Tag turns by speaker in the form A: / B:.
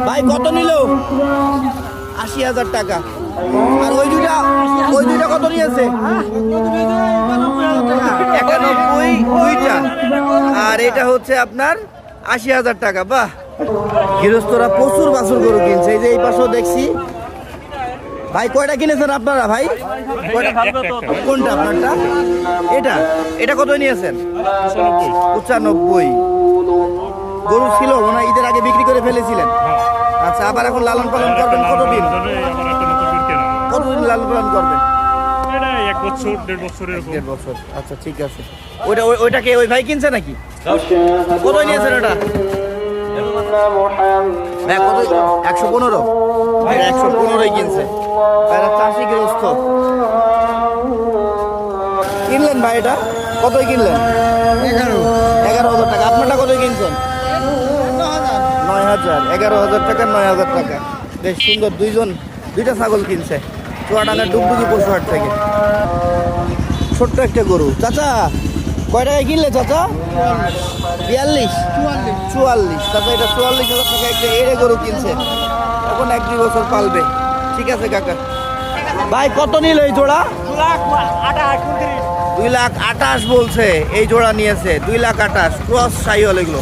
A: ভাই কত নিল? ৮০,০০০ টাকা। আর ওই দুইটা কত নিয়েছে? ৯১ দুইটা। আর এটা হচ্ছে আপনার ৮০,০০০ টাকা। বাহ, গৃহস্থরা প্রচুর বাছুর গরু কিনছে। এই যে এই পাশেও দেখছি। ভাই কয়টা কিনেছেন আপনারা? ভাই কোনটা আপনারটা? এটা কত নিয়েছেন? ৯৫। গরু ছিল মনে হয় ঈদের আগে বিক্রি করে ফেলেছিলেন। আচ্ছা, আবার এখন লালন পালন করবেন কতদিন? কতদিন লালন পালন করবেন?
B: ১ বছর ১.৫ বছর এরকম।
A: ১.৫ বছর। আচ্ছা, ঠিক আছে। ওইটাকে ওই ভাই কিনছে নাকি? কত নিয়েছেন ওটা? ভাই কত? ১১৫। ১১৫ কিনছে। চাষি গৃহস্থ কিনলেন ভাই, এটা কতই কিনলেন? ১১,০০০ টাকা। আপনারটা কতই কিনছেন? ৯,০০০। ১১,০০০ টাকা, ৯,০০০ টাকা। বেশ সুন্দর। দুইটা ছাগল কিনছে চুয়াডাঙ্গার ডুগডুগি পশুহাট থেকে। ছোট্ট একটা গরু। চাচা কয় টাকায় কিনলে চাচা? ৪৪। চাচা এটা ৪৪,০০০ টাকা একটা এড়ে গরু কিনছে। এখন ১-২ বছর পালবে। ঠিক আছে কাকা। ভাই কত নিল এই জোড়া? 2,28,000 বলছে। এই জোড়া নিয়েছে 2,28,000। ক্রস সাইওয়াল এগুলো।